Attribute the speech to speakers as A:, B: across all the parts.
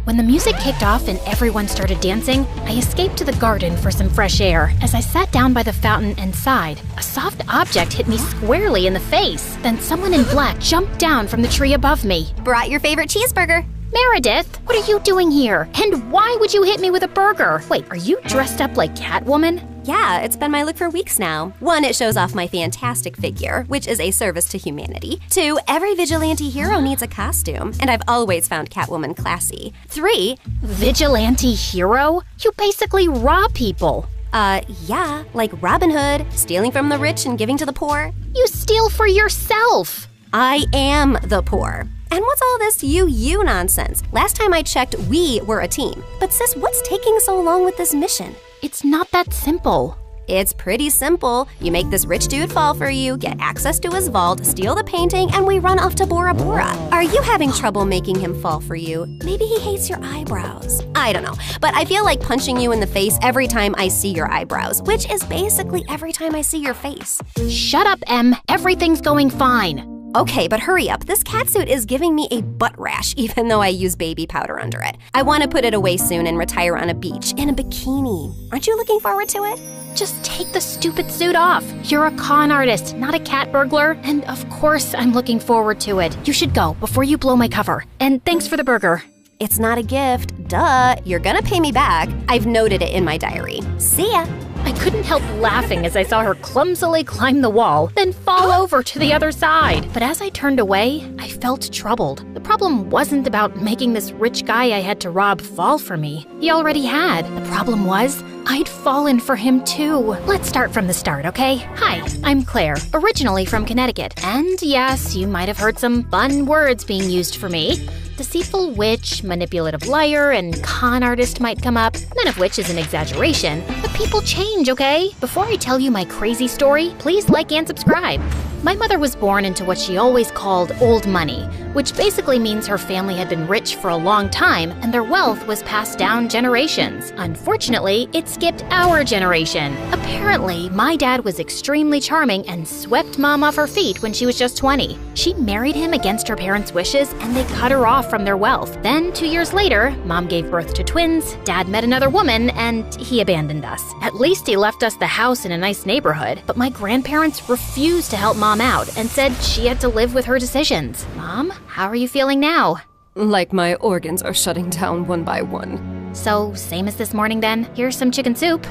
A: When the music kicked off and everyone started dancing, I escaped to the garden for some fresh air. As I sat down by the fountain and sighed, a soft object hit me squarely in the face. Then someone in black jumped down from the tree above me.
B: Brought your favorite cheeseburger.
A: Meredith, what are you doing here? And why would you hit me with a burger? Wait, are you dressed up like Catwoman?
B: Yeah, it's been my look for weeks now. 1, it shows off my fantastic figure, which is a service to humanity. 2, every vigilante hero needs a costume, and I've always found Catwoman classy. 3,
A: vigilante hero? You basically rob people.
B: Yeah, like Robin Hood, stealing from the rich and giving to the poor.
A: You steal for yourself.
B: I am the poor. And what's all this you nonsense? Last time I checked, we were a team. But sis, what's taking so long with this mission?
A: It's not that simple.
B: It's pretty simple. You make this rich dude fall for you, get access to his vault, steal the painting, and we run off to Bora Bora. Are you having trouble making him fall for you? Maybe he hates your eyebrows. I don't know, but I feel like punching you in the face every time I see your eyebrows, which is basically every time I see your face.
A: Shut up, Em. Everything's going fine.
B: Okay, but hurry up. This catsuit is giving me a butt rash, even though I use baby powder under it. I want to put it away soon and retire on a beach in a bikini. Aren't you looking forward to it?
A: Just take the stupid suit off. You're a con artist, not a cat burglar. And of course, I'm looking forward to it. You should go before you blow my cover. And thanks for the burger.
B: It's not a gift. Duh. You're gonna pay me back. I've noted it in my diary. See ya.
A: I couldn't help laughing as I saw her clumsily climb the wall, then fall over to the other side. But as I turned away, I felt troubled. The problem wasn't about making this rich guy I had to rob fall for me. He already had. The problem was, I'd fallen for him too. Let's start from the start, okay? Hi, I'm Claire, originally from Connecticut. And yes, you might have heard some fun words being used for me. Deceitful witch, manipulative liar, and con artist might come up, none of which is an exaggeration. But people change, okay? Before I tell you my crazy story, please like and subscribe. My mother was born into what she always called old money, which basically means her family had been rich for a long time and their wealth was passed down generations. Unfortunately, it skipped our generation. Apparently, my dad was extremely charming and swept Mom off her feet when she was just 20. She married him against her parents' wishes and they cut her off from their wealth. Then, 2 years later, Mom gave birth to twins, Dad met another woman, and he abandoned us. At least he left us the house in a nice neighborhood, but my grandparents refused to help Mom out and said she had to live with her decisions. Mom, how are you feeling now?
C: Like my organs are shutting down one by one.
A: So, same as this morning then? Here's some chicken soup.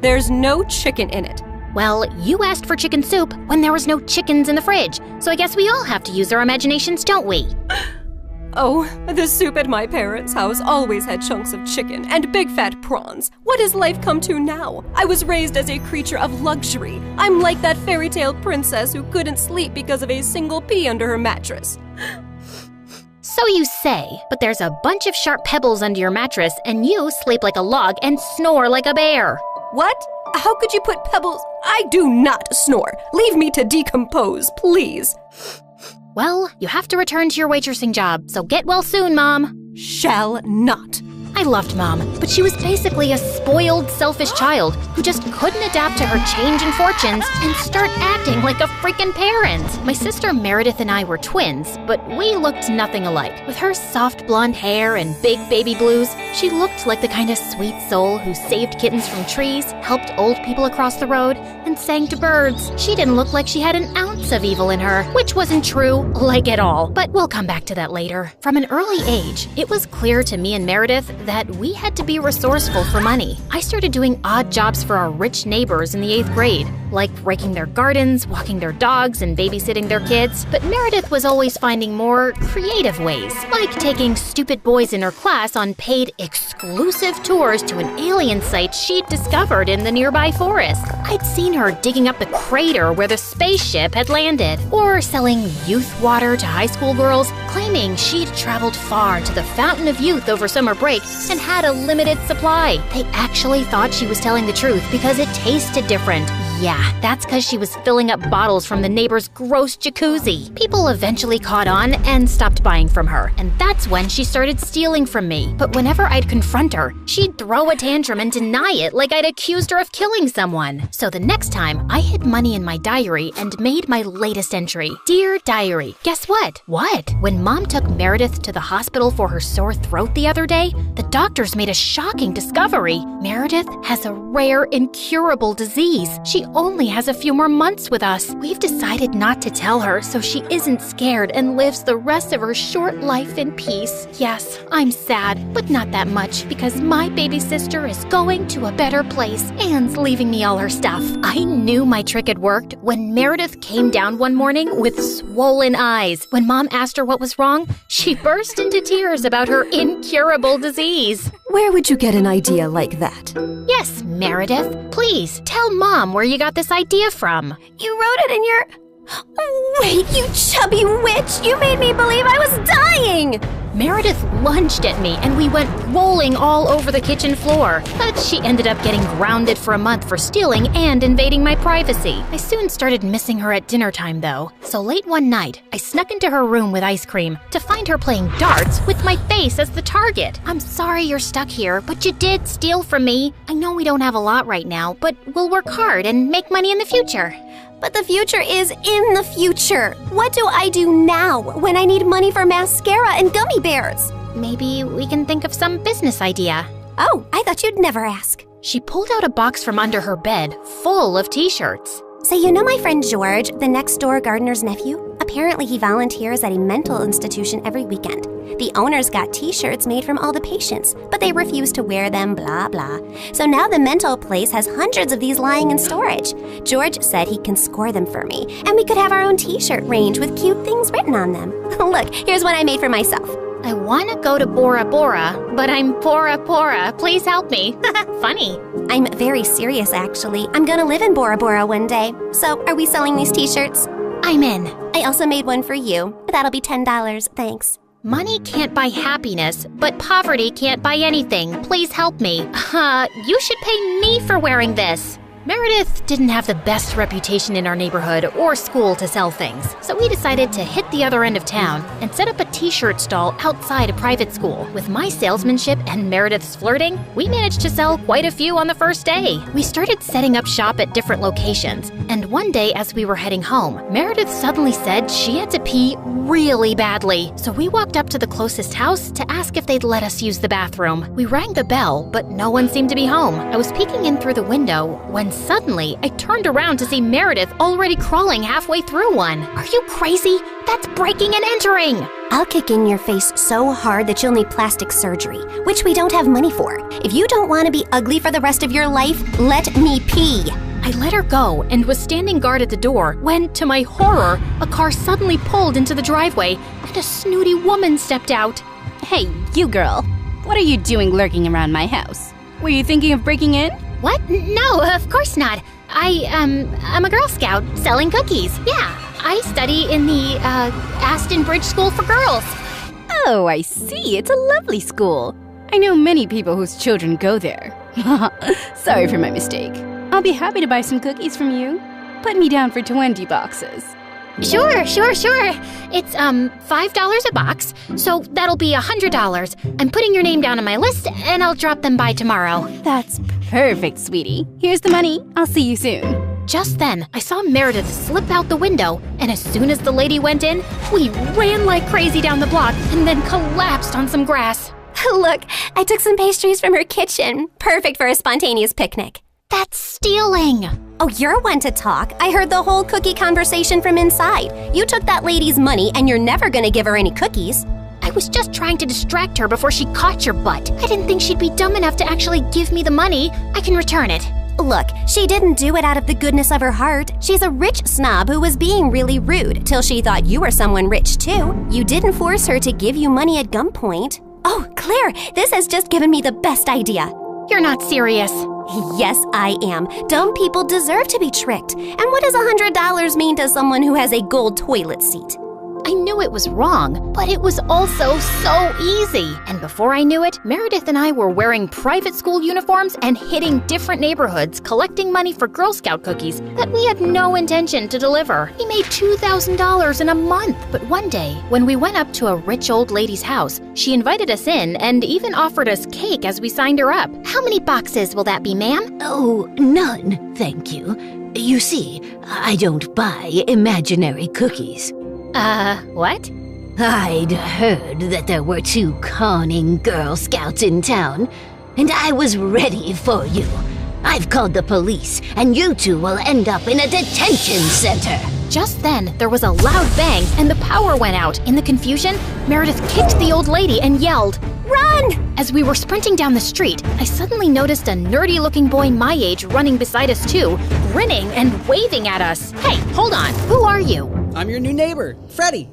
C: There's no chicken in it.
A: Well, you asked for chicken soup when there was no chickens in the fridge, so I guess we all have to use our imaginations, don't we?
C: Oh, the soup at my parents' house always had chunks of chicken and big fat prawns. What has life come to now? I was raised as a creature of luxury. I'm like that fairy tale princess who couldn't sleep because of a single pea under her mattress.
A: So you say, but there's a bunch of sharp pebbles under your mattress and you sleep like a log and snore like a bear.
C: What? How could you put pebbles? I do not snore. Leave me to decompose, please.
A: Well, you have to return to your waitressing job, so get well soon, Mom.
C: Shall not.
A: I loved Mom, but she was basically a spoiled, selfish child who just couldn't adapt to her changing fortunes and start acting like a freaking parent. My sister Meredith and I were twins, but we looked nothing alike. With her soft blonde hair and big baby blues, she looked like the kind of sweet soul who saved kittens from trees, helped old people across the road, and sang to birds. She didn't look like she had an ounce of evil in her, which wasn't true, like at all. But we'll come back to that later. From an early age, it was clear to me and Meredith that we had to be resourceful for money. I started doing odd jobs for our rich neighbors in the 8th grade, like raking their gardens, walking their dogs, and babysitting their kids. But Meredith was always finding more creative ways, like taking stupid boys in her class on paid exclusive tours to an alien site she'd discovered in the nearby forest. I'd seen her digging up the crater where the spaceship had landed, or selling youth water to high school girls, claiming she'd traveled far to the Fountain of Youth over summer break and had a limited supply. They actually thought she was telling the truth because it tasted different. yeah, that's because she was filling up bottles from the neighbor's gross jacuzzi. People eventually caught on and stopped buying from her, and that's when she started stealing from me. But whenever I'd confront her, she'd throw a tantrum and deny it like I'd accused her of killing someone. So the next time, I hid money in my diary and made my latest entry. Dear Diary, guess what? What? When Mom took Meredith to the hospital for her sore throat the other day, the doctors made a shocking discovery. Meredith has a rare, incurable disease. She only has a few more months with us. We've decided not to tell her so she isn't scared and lives the rest of her short life in peace. Yes, I'm sad, but not that much because my baby sister is going to a better place. Anne's leaving me all her stuff. I knew my trick had worked when Meredith came down one morning with swollen eyes. When Mom asked her what was wrong, she burst into tears about her incurable disease.
C: Where would you get an idea like that?
A: Yes, Meredith, please tell Mom where you got this idea from.
B: You wrote it in your... Oh, wait, you chubby witch! You made me believe I was dying!
A: Meredith lunged at me and we went rolling all over the kitchen floor. But she ended up getting grounded for a month for stealing and invading my privacy. I soon started missing her at dinner time though. So late one night, I snuck into her room with ice cream to find her playing darts with my face as the target. I'm sorry you're stuck here, but you did steal from me. I know we don't have a lot right now, but we'll work hard and make money in the future.
B: But the future is in the future. What do I do now when I need money for mascara and gummy bears?
A: Maybe we can think of some business idea.
B: Oh, I thought you'd never ask.
A: She pulled out a box from under her bed full of t-shirts.
B: So you know my friend George, the next-door gardener's nephew? Apparently he volunteers at a mental institution every weekend. The owners got t-shirts made from all the patients, but they refuse to wear them, blah, blah. So now the mental place has hundreds of these lying in storage. George said he can score them for me, and we could have our own t-shirt range with cute things written on them. Look, here's one I made for myself.
A: I want to go to Bora Bora, but I'm Bora Bora. Please help me. Funny.
B: I'm very serious, actually. I'm gonna live in Bora Bora one day. So, are we selling these t-shirts?
A: I'm in.
B: I also made one for you. That'll be $10, thanks.
A: Money can't buy happiness, but poverty can't buy anything. Please help me. You should pay me for wearing this. Meredith didn't have the best reputation in our neighborhood or school to sell things, so we decided to hit the other end of town and set up a t-shirt stall outside a private school. With my salesmanship and Meredith's flirting, we managed to sell quite a few on the first day. We started setting up shop at different locations, and one day as we were heading home, Meredith suddenly said she had to pee really badly. So we walked up to the closest house to ask if they'd let us use the bathroom. We rang the bell, but no one seemed to be home. I was peeking in through the window when suddenly I turned around to see Meredith already crawling halfway through one. Are you crazy? That's breaking and entering!
B: I'll kick in your face so hard that you'll need plastic surgery, which we don't have money for. If you don't want to be ugly for the rest of your life, let me pee.
A: I let her go and was standing guard at the door when, to my horror, a car suddenly pulled into the driveway and a snooty woman stepped out.
D: Hey, you girl. What are you doing lurking around my house? Were you thinking of breaking in?
A: What? No, of course not. I'm a Girl Scout selling cookies. Yeah, I study in the, Aston Bridge School for Girls.
D: Oh, I see. It's a lovely school. I know many people whose children go there. Sorry for my mistake. I'll be happy to buy some cookies from you. Put me down for 20 boxes.
A: Sure. It's, $5 a box, so that'll be $100. I'm putting your name down on my list, and I'll drop them by tomorrow.
D: That's perfect, sweetie. Here's the money. I'll see you soon.
A: Just then, I saw Meredith slip out the window, and as soon as the lady went in, we ran like crazy down the block and then collapsed on some grass.
B: Look, I took some pastries from her kitchen. Perfect for a spontaneous picnic.
A: That's stealing!
B: Oh, you're one to talk. I heard the whole cookie conversation from inside. You took that lady's money and you're never gonna give her any cookies.
A: I was just trying to distract her before she caught your butt. I didn't think she'd be dumb enough to actually give me the money. I can return it.
B: Look, she didn't do it out of the goodness of her heart. She's a rich snob who was being really rude till she thought you were someone rich too. You didn't force her to give you money at gunpoint. Oh, Claire, this has just given me the best idea.
A: You're not serious.
B: Yes, I am. Dumb people deserve to be tricked. And what does $100 mean to someone who has a gold toilet seat?
A: I knew it was wrong, but it was also so easy. And before I knew it, Meredith and I were wearing private school uniforms and hitting different neighborhoods collecting money for Girl Scout cookies that we had no intention to deliver. We made $2,000 in a month. But one day, when we went up to a rich old lady's house, she invited us in and even offered us cake as we signed her up. How many boxes will that be, ma'am?
E: Oh, none, thank you. You see, I don't buy imaginary cookies.
A: What?
E: I'd heard that there were 2 conning Girl Scouts in town, and I was ready for you. I've called the police, and you 2 will end up in a detention center.
A: Just then, there was a loud bang and the power went out. In the confusion, Meredith kicked the old lady and yelled, "Run!" As we were sprinting down the street, I suddenly noticed a nerdy-looking boy my age running beside us too, grinning and waving at us. Hey, hold on. Who are you?
F: I'm your new neighbor, Freddy.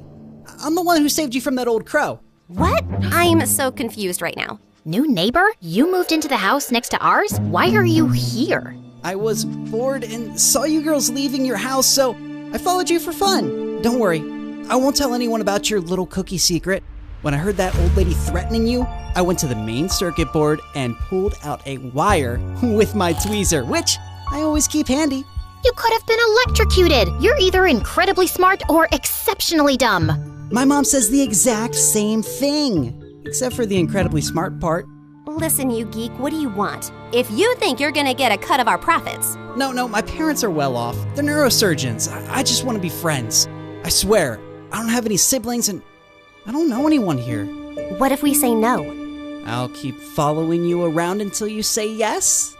F: I'm the one who saved you from that old crow.
B: What? I'm so confused right now.
A: New neighbor? You moved into the house next to ours? Why are you here?
F: I was bored and saw you girls leaving your house, so I followed you for fun. Don't worry, I won't tell anyone about your little cookie secret. When I heard that old lady threatening you, I went to the main circuit board and pulled out a wire with my tweezer, which I always keep handy.
A: You could have been electrocuted. You're either incredibly smart or exceptionally dumb.
F: My mom says the exact same thing, except for the incredibly smart part.
B: Listen, you geek, what do you want? If you think you're gonna get a cut of our profits.
F: No, my parents are well off. They're neurosurgeons. I just want to be friends. I swear, I don't have any siblings and I don't know anyone here.
B: What if we say no?
F: I'll keep following you around until you say yes?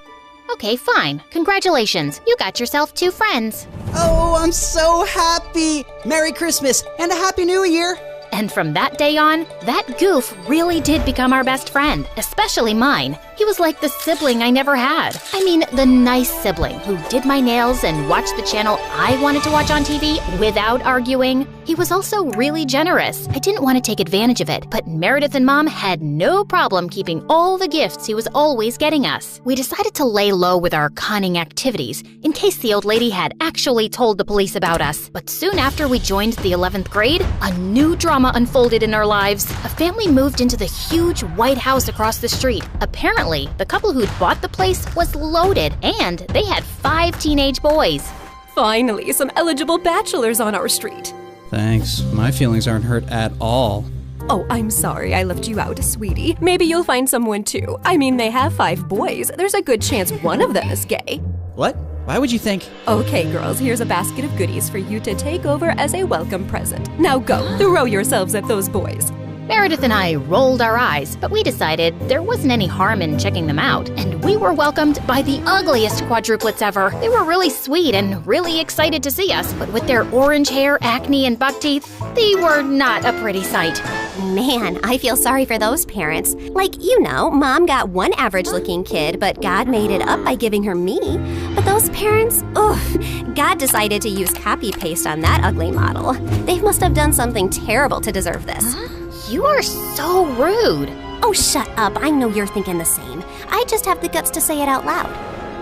A: Okay, fine. Congratulations. You got yourself 2 friends.
F: Oh, I'm so happy! Merry Christmas and a Happy New Year!
A: And from that day on, that goof really did become our best friend, especially mine. He was like the sibling I never had. I mean, the nice sibling who did my nails and watched the channel I wanted to watch on TV without arguing. He was also really generous. I didn't want to take advantage of it, but Meredith and Mom had no problem keeping all the gifts he was always getting us. We decided to lay low with our conning activities in case the old lady had actually told the police about us. But soon after we joined the 11th grade, a new drama unfolded in our lives. A family moved into the huge white house across the street. Apparently, the couple who'd bought the place was loaded, and they had 5 teenage boys.
C: Finally, some eligible bachelors on our street.
F: Thanks. My feelings aren't hurt at all.
C: Oh, I'm sorry I left you out, sweetie. Maybe you'll find someone too. I mean, they have 5 boys. There's a good chance one of them is gay.
F: What? Why would you think?
C: Okay, girls, here's a basket of goodies for you to take over as a welcome present. Now go, throw yourselves at those boys.
A: Meredith and I rolled our eyes, but we decided there wasn't any harm in checking them out, and we were welcomed by the ugliest quadruplets ever. They were really sweet and really excited to see us, but with their orange hair, acne, and buck teeth, they were not a pretty sight.
B: Man, I feel sorry for those parents. Like, you know, Mom got one average-looking kid, but God made it up by giving her me. But those parents, oof, God decided to use copy-paste on that ugly model. They must have done something terrible to deserve this.
A: You are so rude.
B: Oh, shut up. I know you're thinking the same. I just have the guts to say it out loud.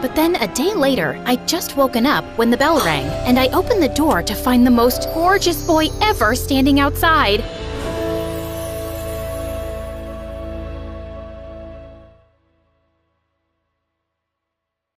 A: But then a day later, I'd just woken up when the bell rang, and I opened the door to find the most gorgeous boy ever standing outside.